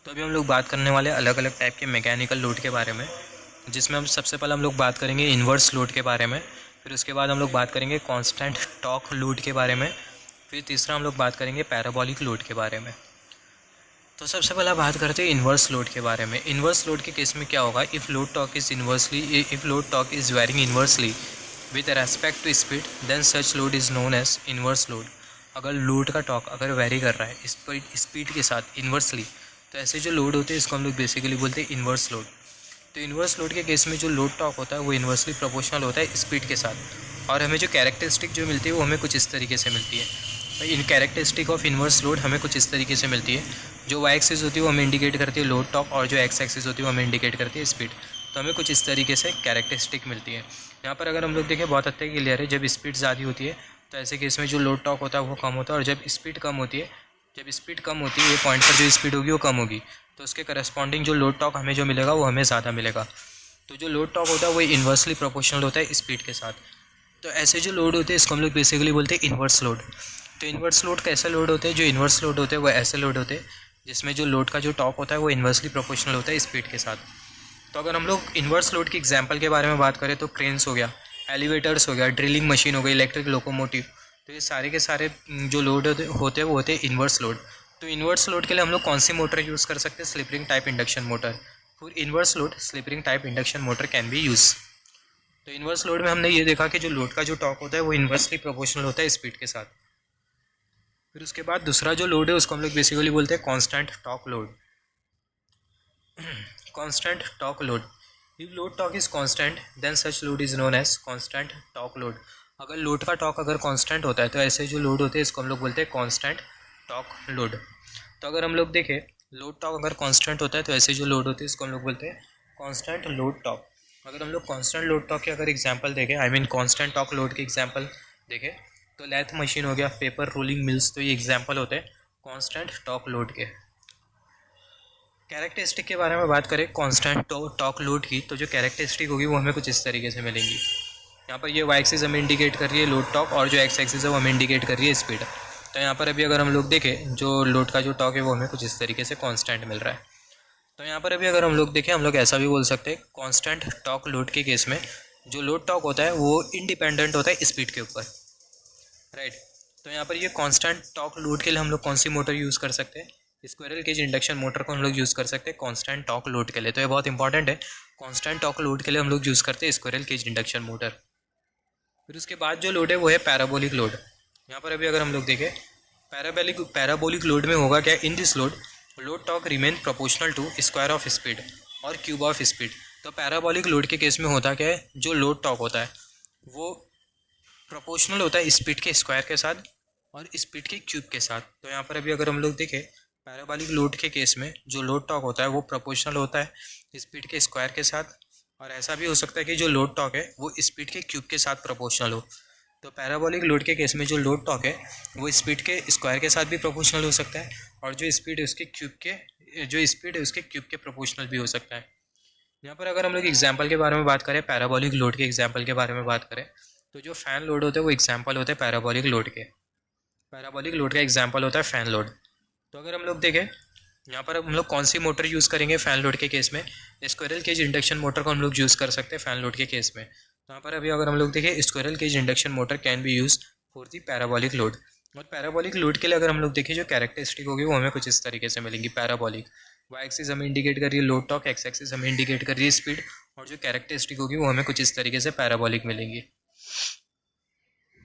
तो अभी हम लोग बात करने वाले अलग अलग टाइप के मैकेनिकल लोड के बारे में, जिसमें हम सबसे पहले हम लोग बात करेंगे इन्वर्स लोड के बारे में। फिर उसके बाद हम लोग बात करेंगे कांस्टेंट टॉर्क लोड के बारे में। फिर तीसरा हम लोग बात करेंगे पैराबोलिक लोड के बारे में। तो सबसे पहले बात करते हैं इन्वर्स लोड के बारे में। इन्वर्स लोड के केस में क्या होगा, if load torque is varying inversely with respect to speed then such load is known as inverse load. अगर लोड का टॉर्क अगर वेरी कर रहा है स्पीड के साथ इन्वर्सली, तो ऐसे जो लोड होते हैं इसको हम लोग बेसिकली बोलते हैं इन्वर्स लोड। तो इन्वर्स लोड के केस में जो लोड टॉर्क होता है वो इन्वर्सली प्रोपोर्शनल होता है स्पीड के साथ, और हमें जो कैरेक्टरिस्टिक जो मिलती है वो हमें कुछ इस तरीके से मिलती है। इन कैरेक्टरिस्टिक ऑफ इन्वर्स लोड हमें कुछ इस तरीके से मिलती है। जो वाई एक्सिस होती है वो हमें इंडिकेट करती है लोड टॉर्क, और जो एक्स एक्सिस होती है वो हमें इंडिकेट करती है स्पीड। तो हमें कुछ इस तरीके से कैरेक्टरिस्टिक मिलती है। यहाँ पर अगर हम लोग देखें बहुत हद तक क्लियर है, जब स्पीड ज़्यादा होती है तो ऐसे केस में जो लोड टॉर्क होता है वो कम होता है, और जब स्पीड कम होती है ये पॉइंट पर जो स्पीड होगी वो कम होगी, तो उसके करस्पॉन्डिंग जो लोड टॉर्क हमें जो मिलेगा वो हमें ज़्यादा मिलेगा। तो जो लोड टॉर्क होता है वो इन्वर्सली प्रोपोर्शनल होता है स्पीड के साथ। तो ऐसे जो लोड होते हैं इसको हम लोग बेसिकली बोलते हैं इन्वर्स लोड। तो इन्वर्स लोड कैसे लोड होते हैं, जो इन्वर्स लोड होते हैं वो ऐसे लोड होते हैं जिसमें जो लोड का जो टॉर्क होता है वो इन्वर्सली प्रोपोर्शनल होता है स्पीड के साथ। तो अगर हम लोग इन्वर्स लोड की एग्जांपल के बारे में बात करें तो क्रेन्स हो गया, एलिवेटर्स हो गया, ड्रिलिंग मशीन हो गई, इलेक्ट्रिक लोकोमोटिव, तो ये सारे के सारे जो लोड होते हैं वो होते हैं इन्वर्स लोड। तो इन्वर्स लोड के लिए हम लोग कौन सी मोटर यूज़ कर सकते हैं, slip ring type induction motor. For inverse load slip ring type induction motor can B use. तो इन्वर्स लोड में हमने ये देखा कि जो लोड का जो टॉर्क होता है वो इन्वर्सली प्रोपोर्शनल होता है स्पीड के साथ। फिर उसके बाद दूसरा जो लोड है उसको हम लोग बेसिकली बोलते हैं constant torque load. Constant torque load, if load torque is constant then such load is known as constant torque load. अगर लोड का टॉर्क अगर कांस्टेंट होता है तो ऐसे जो लोड होते हैं इसको हम लोग बोलते हैं कांस्टेंट टॉर्क लोड। तो अगर हम लोग देखें लोड टॉर्क अगर कांस्टेंट होता है तो ऐसे जो लोड होते हैं इसको हम लोग बोलते हैं कांस्टेंट लोड टॉर्क। अगर हम लोग कांस्टेंट लोड टॉर्क की अगर एग्जांपल देखें, I mean constant torque load की एग्जांपल देखें, तो लैथ मशीन हो गया, पेपर रोलिंग मिल्स, तो ये एग्जांपल होते हैं कांस्टेंट टॉर्क लोड के। कैरेक्टरिस्टिक के बारे में बात करें कांस्टेंट टॉर्क लोड की, तो जो कैरेक्टरिस्टिक होगी वो हमें कुछ इस तरीके से मिलेंगी। यहाँ पर ये वाई एक्सिस हमें इंडिकेट कर रही है लोड टॉर्क, और जो एक्स एक्सिस है वो हमें इंडिकेट कर रही है स्पीड। तो यहाँ पर अभी अगर हम लोग देखें जो लोड का जो टॉर्क है वो हमें कुछ इस तरीके से कांस्टेंट मिल रहा है। तो यहाँ पर अभी अगर हम लोग देखें, हम लोग ऐसा भी बोल सकते हैं कांस्टेंट टॉर्क लोड के केस में जो लोड टॉर्क होता है वो इंडिपेंडेंट होता है स्पीड के ऊपर, राइट। तो यहाँ पर ये कांस्टेंट टॉर्क लोड के लिए हम लोग कौन सी मोटर यूज़ कर सकते हैं, स्क्विरल केज इंडक्शन मोटर को हम लोग यूज़ कर सकते हैं कांस्टेंट टॉर्क लोड के लिए। तो ये बहुत इंपॉर्टेंट है, कांस्टेंट टॉर्क लोड के लिए हम लोग यूज़ करते हैं स्क्विरल केज इंडक्शन मोटर। फिर उसके बाद जो लोड है वो है पैराबोलिक लोड। यहाँ पर अभी अगर हम लोग देखें पैराबोलिक लोड में होगा क्या, in this load torque remain proportional to square of speed और क्यूब ऑफ स्पीड। तो पैराबोलिक लोड के केस में होता क्या है, जो लोड टॉर्क होता है वो प्रोपोर्शनल होता है स्पीड के स्क्वायर के साथ और स्पीड के क्यूब के साथ। तो यहाँ पर अभी अगर हम लोग देखें पैराबोलिक लोड के केस में जो लोड टॉर्क होता है वो प्रोपोर्शनल होता है स्पीड के स्क्वायर के साथ, और ऐसा भी हो सकता है कि जो लोड टॉर्क है वो स्पीड के क्यूब के साथ प्रोपोर्शनल हो। तो पैराबोलिक लोड के केस में जो लोड टॉर्क है वो स्पीड के स्क्वायर के साथ भी प्रोपोर्शनल हो सकता है, और जो स्पीड है उसके क्यूब के प्रोपोर्शनल भी हो सकता है। यहाँ पर अगर हम लोग एग्जाम्पल के बारे में बात करें, पैराबोलिक लोड के एग्जाम्पल के बारे में बात करें, तो जो फैन लोड होते हैं वो एग्जाम्पल होते हैं पैराबोलिक लोड के। पैराबोलिक लोड का एग्जाम्पल होता है फैन लोड। तो अगर हम लोग देखें यहाँ पर हम लोग कौन सी मोटर यूज़ करेंगे फैन लोड के केस में, स्क्विरल केज इंडक्शन मोटर को हम लोग यूज़ कर सकते हैं फैन लोड के केस में। तो यहाँ पर अभी अगर हम लोग देखें squirrel cage induction motor can be use for the parabolic load. और पैराबोलिक लोड के लिए अगर हम लोग देखें जो कैरेक्टरिस्टिक होगी वो हमें कुछ इस तरीके से मिलेंगी। पैराबोलिक वाई एक्सिस हमें इंडिकेट कर रही है लोड टॉर्क, एक्स एक्सिस हमें इंडिकेट कर रही है स्पीड, और जो कैरेक्टरिस्टिक होगी वो हमें कुछ इस तरीके से पैराबोलिक मिलेंगी।